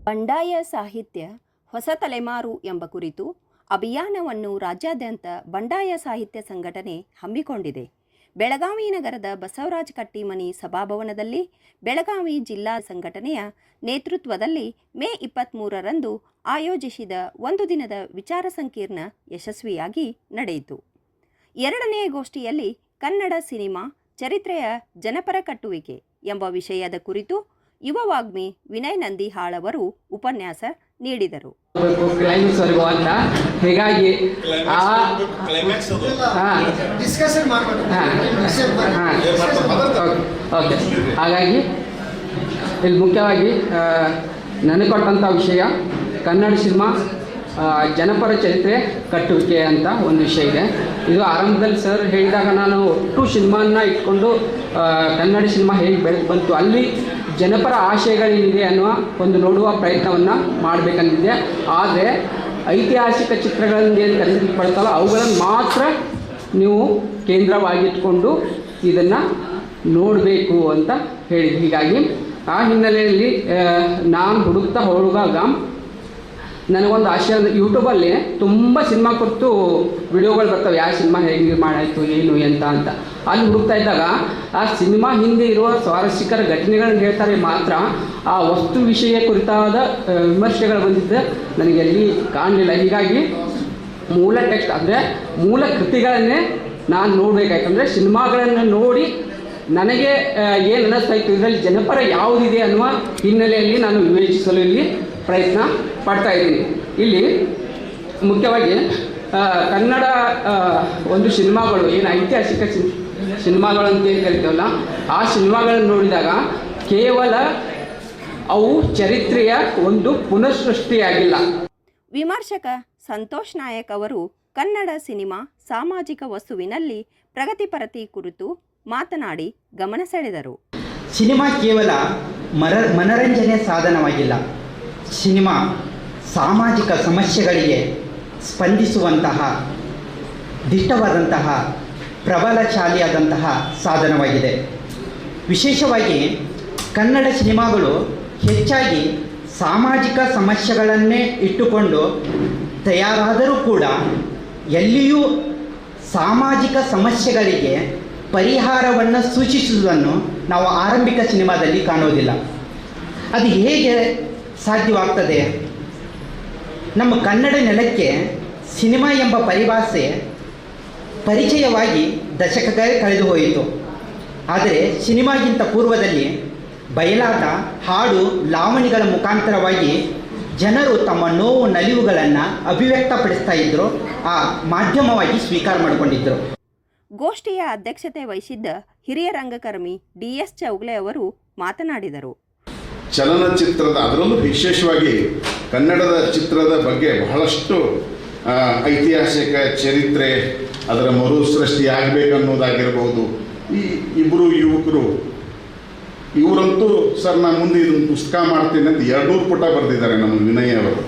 ಬಂಡಾಯ ಸಾಹಿತ್ಯ ಹೊಸ ತಲೆಮಾರು ಎಂಬ ಕುರಿತು ಅಭಿಯಾನವನ್ನು ರಾಜ್ಯಾದ್ಯಂತ ಬಂಡಾಯ ಸಾಹಿತ್ಯ ಸಂಘಟನೆ ಹಮ್ಮಿಕೊಂಡಿದೆ. ಬೆಳಗಾವಿ ನಗರದ ಬಸವರಾಜ ಕಟ್ಟಿಮನಿ ಸಭಾಭವನದಲ್ಲಿ ಬೆಳಗಾವಿ ಜಿಲ್ಲಾ ಸಂಘಟನೆಯ ನೇತೃತ್ವದಲ್ಲಿ ಮೇ 23ರಂದು ಆಯೋಜಿಸಿದ ಒಂದು ದಿನದ ವಿಚಾರ ಸಂಕಿರಣ ಯಶಸ್ವಿಯಾಗಿ ನಡೆಯಿತು. ಎರಡನೆಯ ಗೋಷ್ಠಿಯಲ್ಲಿ ಕನ್ನಡ ಸಿನಿಮಾ ಚರಿತ್ರೆಯ ಜನಪರ ಕಟ್ಟುವಿಕೆ ಎಂಬ ವಿಷಯದ ಕುರಿತು ಯುವ ವಾಗ್ಮಿ ವಿನಯ್ ನಂದಿಹಾಳ್ ಅವರು ಉಪನ್ಯಾಸ ನೀಡಿದರು. ಹೀಗಾಗಿ ಹಾಗಾಗಿ ಇಲ್ಲಿ ಮುಖ್ಯವಾಗಿ ನನಗೆ ಕೊಟ್ಟಂಥ ವಿಷಯ ಕನ್ನಡ ಸಿನಿಮಾ ಜನಪರ ಚರಿತ್ರೆ ಕಟ್ಟುವಿಕೆ ಅಂತ ಒಂದು ವಿಷಯ ಇದೆ. ಇದು ಆರಂಭದಲ್ಲಿ ಸರ್ ಹೇಳಿದಾಗ ನಾನು ಒಟ್ಟು ಸಿನಿಮಾನ ಇಟ್ಕೊಂಡು ಕನ್ನಡ ಸಿನಿಮಾ ಹೇಗೆ ಬೆಳೆದು ಬಂತು, ಅಲ್ಲಿ ಜನಪರ ಆಶಯಗಳೇನಿದೆ ಅನ್ನುವ ಒಂದು ನೋಡುವ ಪ್ರಯತ್ನವನ್ನು ಮಾಡಬೇಕಂತಿದೆ. ಆದರೆ ಐತಿಹಾಸಿಕ ಚಿತ್ರಗಳನ್ನು ಏನು ಕರೆದಿಟ್ಕೊಳ್ತಲ್ಲ ಅವುಗಳನ್ನು ಮಾತ್ರ ನೀವು ಕೇಂದ್ರವಾಗಿಟ್ಕೊಂಡು ಇದನ್ನು ನೋಡಬೇಕು ಅಂತ ಹೇಳಿದ್ವಿ. ಹೀಗಾಗಿ ಆ ಹಿನ್ನೆಲೆಯಲ್ಲಿ ನಾನು ಹುಡುಕ್ತಾ ಹೋಗುವಾಗ ನನಗೊಂದು ಆಶಯ ಅಂದರೆ ಯೂಟ್ಯೂಬಲ್ಲಿ ತುಂಬ ಸಿನಿಮಾ ಕುರಿತು ವಿಡಿಯೋಗಳು ಬರ್ತವೆ, ಯಾವ ಸಿನಿಮಾ ಹೇಗೆ ನಿರ್ಮಾಣ ಆಯಿತು ಏನು ಎಂತ ಅಂತ. ಅಲ್ಲಿ ಹುಡುಕ್ತಾ ಇದ್ದಾಗ ಆ ಸಿನಿಮಾ ಹಿಂದೆ ಇರುವ ಸ್ವಾರಸ್ಯಕರ ಘಟನೆಗಳನ್ನು ಹೇಳ್ತಾರೆ, ಮಾತ್ರ ಆ ವಸ್ತು ವಿಷಯ ಕುರಿತಾದ ವಿಮರ್ಶೆಗಳು ಬಂದಿದ್ದೆ ನನಗೆ ಎಲ್ಲಿ ಕಾಣಲಿಲ್ಲ. ಹೀಗಾಗಿ ಮೂಲ ಟೆಕ್ಸ್ಟ್ ಅಂದರೆ ಮೂಲ ಕೃತಿಗಳನ್ನೇ ನಾನು ನೋಡಬೇಕಾಯ್ತಂದರೆ ಸಿನಿಮಾಗಳನ್ನು ನೋಡಿ ನನಗೆ ಏನು ಅನ್ನಿಸ್ತಾ ಇತ್ತು, ಇದರಲ್ಲಿ ಜನಪರ ಯಾವುದಿದೆ ಅನ್ನುವ ಹಿನ್ನೆಲೆಯಲ್ಲಿ ನಾನು ವಿವೇಚಿಸಲು ಇಲ್ಲಿ ಪ್ರಯತ್ನ ಪಡ್ತಾ ಇದ್ದೀನಿ. ಇಲ್ಲಿ ಮುಖ್ಯವಾಗಿ ಕನ್ನಡ ಒಂದು ಸಿನಿಮಾಗಳು ಏನು ಐತಿಹಾಸಿಕ ಸಿನಿಮಾಗಳು ಅಂತ ಏನು ಕರಿತೀವಲ್ಲ, ಆ ಸಿನಿಮಾಗಳನ್ನು ನೋಡಿದಾಗ ಕೇವಲ ಅವು ಚರಿತ್ರೆಯ ಒಂದು ಪುನಃಸೃಷ್ಟಿಯಾಗಿಲ್ಲ. ವಿಮರ್ಶಕ ಸಂತೋಷ್ ನಾಯಕ್ ಅವರು ಕನ್ನಡ ಸಿನಿಮಾ ಸಾಮಾಜಿಕ ವಸ್ತುವಿನಲ್ಲಿ ಪ್ರಗತಿಪರತೆ ಕುರಿತು ಮಾತನಾಡಿ ಗಮನ ಸೆಳೆದರು. ಸಿನಿಮಾ ಕೇವಲ ಮನರಂಜನೆ ಸಾಧನವಾಗಿಲ್ಲ, ಸಿನಿಮಾ ಸಾಮಾಜಿಕ ಸಮಸ್ಯೆಗಳಿಗೆ ಸ್ಪಂದಿಸುವಂತಹ ದಿಟ್ಟವಾದಂತಹ ಪ್ರಬಲಶಾಲಿಯಾದಂತಹ ಸಾಧನವಾಗಿದೆ. ವಿಶೇಷವಾಗಿ ಕನ್ನಡ ಸಿನಿಮಾಗಳು ಹೆಚ್ಚಾಗಿ ಸಾಮಾಜಿಕ ಸಮಸ್ಯೆಗಳನ್ನೇ ಇಟ್ಟುಕೊಂಡು ತಯಾರಾದರೂ ಕೂಡ ಎಲ್ಲಿಯೂ ಸಾಮಾಜಿಕ ಸಮಸ್ಯೆಗಳಿಗೆ ಪರಿಹಾರವನ್ನು ಸೂಚಿಸುವುದನ್ನು ನಾವು ಆರಂಭಿಕ ಸಿನಿಮಾದಲ್ಲಿ ಕಾಣುವುದಿಲ್ಲ. ಅದು ಹೇಗೆ ಸಾಧ್ಯವಾಗ್ತದೆ? ನಮ್ಮ ಕನ್ನಡ ನೆಲಕ್ಕೆ ಸಿನಿಮಾ ಎಂಬ ಪರಿಭಾಷೆ ಪರಿಚಯವಾಗಿ ದಶಕಗಳೇ ಕಳೆದು ಹೋಯಿತು. ಆದರೆ ಸಿನಿಮಾಗಿಂತ ಪೂರ್ವದಲ್ಲಿ ಬಯಲಾಟ, ಹಾಡು, ಲಾವಣಿಗಳ ಮುಖಾಂತರವಾಗಿ ಜನರು ತಮ್ಮ ನೋವು ನಲಿವುಗಳನ್ನು ಅಭಿವ್ಯಕ್ತಪಡಿಸ್ತಾ ಇದ್ದರು, ಆ ಮಾಧ್ಯಮವಾಗಿ ಸ್ವೀಕಾರ ಮಾಡಿಕೊಂಡಿದ್ದರು. ಗೋಷ್ಠಿಯ ಅಧ್ಯಕ್ಷತೆ ವಹಿಸಿದ್ದ ಹಿರಿಯ ರಂಗಕರ್ಮಿ DS ಚೌಗ್ಲೆ ಅವರು ಮಾತನಾಡಿದರು. ಚಲನಚಿತ್ರದ ಅದರಲ್ಲೂ ವಿಶೇಷವಾಗಿ ಕನ್ನಡದ ಚಿತ್ರದ ಬಗ್ಗೆ ಬಹಳಷ್ಟು ಐತಿಹಾಸಿಕ ಚರಿತ್ರೆ, ಅದರ ಮರುಸೃಷ್ಟಿ ಆಗಬೇಕನ್ನೋದಾಗಿರ್ಬೋದು. ಈ ಇಬ್ಬರು ಯುವಕರು ಇವರಂತೂ ಸರ್ ನಾನು ಮುಂದೆ ಇದನ್ನು ಪುಸ್ತಕ ಮಾಡ್ತೀನಿ ಅಂತ 200 ಪುಟ ಬರೆದಿದ್ದಾರೆ ನಮ್ಮ ವಿನಯ್ ಅವರು.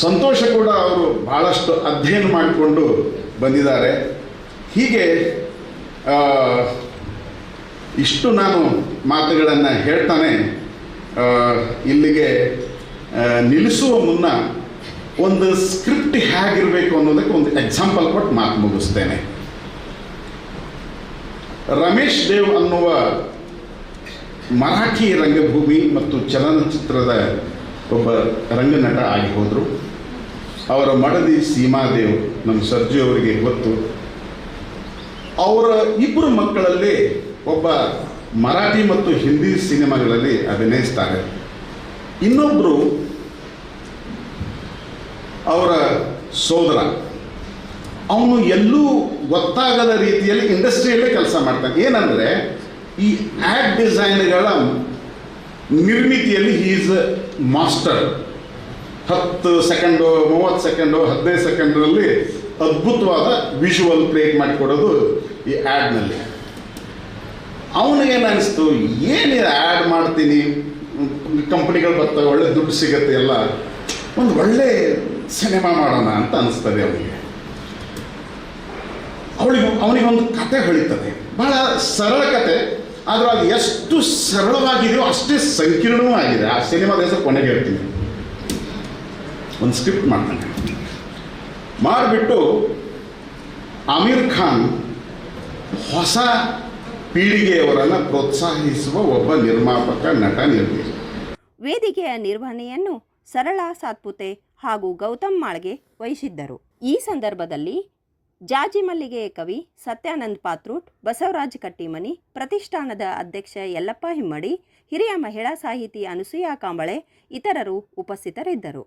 ಸಂತೋಷ ಕೂಡ ಅವರು ಭಾಳಷ್ಟು ಅಧ್ಯಯನ ಮಾಡಿಕೊಂಡು ಬಂದಿದ್ದಾರೆ. ಹೀಗೆ ಇಷ್ಟು ನಾನು ಮಾತುಗಳನ್ನು ಹೇಳ್ತಾನೆ ಇಲ್ಲಿಗೆ ನಿಲ್ಲಿಸುವ ಮುನ್ನ ಒಂದು ಸ್ಕ್ರಿಪ್ಟ್ ಹೇಗಿರಬೇಕು ಅನ್ನೋದಕ್ಕೆ ಒಂದು ಎಕ್ಸಾಂಪಲ್ ಕೊಟ್ಟು ಮಾತು ಮುಗಿಸ್ತೇನೆ. ರಮೇಶ್ ದೇವ್ ಅನ್ನುವ ಮರಾಠಿ ರಂಗಭೂಮಿ ಮತ್ತು ಚಲನಚಿತ್ರದ ಒಬ್ಬ ರಂಗನಟ ಆಗಿ ಹೋದರು. ಅವರ ಮಡದಿ ಸೀಮಾದೇವ್ ನಮ್ಮ ಸರ್ಜು ಅವರಿಗೆ ಗೊತ್ತು. ಅವರ ಇಬ್ಬರು ಮಕ್ಕಳಲ್ಲಿ ಒಬ್ಬ ಮರಾಠಿ ಮತ್ತು ಹಿಂದಿ ಸಿನಿಮಾಗಳಲ್ಲಿ ಅಭಿನಯಿಸ್ತಾರೆ. ಇನ್ನೊಬ್ಬರು ಅವರ ಸೋದರ, ಅವನು ಎಲ್ಲೂ ಗೊತ್ತಾಗದ ರೀತಿಯಲ್ಲಿ ಇಂಡಸ್ಟ್ರಿಯಲ್ಲೇ ಕೆಲಸ ಮಾಡ್ತಾನೆ. ಏನಂದರೆ ಈ ಆ್ಯಡ್ ಡಿಸೈನ್ಗಳ ನಿರ್ಮಿತಿಯಲ್ಲಿ he is master. 10 second, 30 second, 15 ಸೆಕೆಂಡ್ರಲ್ಲಿ ಅದ್ಭುತವಾದ ವಿಜುವಲ್ ಕ್ರಿಯೇಟ್ ಮಾಡಿಕೊಡೋದು ಈ ಆ್ಯಡ್ನಲ್ಲಿ. ಅವನಿಗೇನು ಅನಿಸ್ತು, ಏನು ಆ್ಯಡ್ ಮಾಡ್ತೀನಿ, ಕಂಪ್ನಿಗಳು ಬರ್ತವೆ, ಒಳ್ಳೆ ದುಡ್ಡು ಸಿಗುತ್ತೆ, ಎಲ್ಲ ಒಂದು ಒಳ್ಳೆ ಸಿನಿಮಾ ಮಾಡೋಣ ಅಂತ ಅನಿಸ್ತದೆ ಅವನಿಗೆ. ಅವನಿಗೊಂದು ಕತೆ ಹೊಳಿತದೆ, ಭಾಳ ಸರಳ ಕತೆ. ಆದರೂ ಅದು ಎಷ್ಟು ಸರಳವಾಗಿದೆಯೋ ಅಷ್ಟೇ ಸಂಕೀರ್ಣವೂ ಆಗಿದೆ. ಆ ಸಿನಿಮಾದ ಹೆಸರು ಕೊನೆಗೆ ಹೇಳ್ತೀನಿ. ಒಂದು ಸ್ಕ್ರಿಪ್ಟ್ ಮಾಡ್ತಾನೆ, ಮಾಡಿಬಿಟ್ಟು ಆಮೀರ್ ಖಾನ್ ಹೊಸ ಪೀಳಿಗೆಯವರನ್ನು ಪ್ರೋತ್ಸಾಹಿಸುವ ಒಬ್ಬ ನಿರ್ಮಾಪಕ, ನಟ, ನಿರ್ದೇಶಕ. ವೇದಿಕೆಯ ನಿರ್ವಹಣೆಯನ್ನು ಸರಳ ಸಾತ್ಪುತೆ ಹಾಗೂ ಗೌತಮ್ ಮಾಳ್ಗೆ ವಹಿಸಿದ್ದರು. ಈ ಸಂದರ್ಭದಲ್ಲಿ ಜಾಜಿ ಮಲ್ಲಿಗೆ ಕವಿ ಸತ್ಯಾನಂದ್ ಪಾತ್ರೂಟ್, ಬಸವರಾಜ್ ಕಟ್ಟಿಮನಿ, ಪ್ರತಿಷ್ಠಾನದ ಅಧ್ಯಕ್ಷ ಯಲ್ಲಪ್ಪ ಹಿಮ್ಮಡಿ, ಹಿರಿಯ ಮಹಿಳಾ ಸಾಹಿತಿ ಅನಸೂಯ ಕಾಂಬಳೆ ಇತರರು ಉಪಸ್ಥಿತರಿದ್ದರು.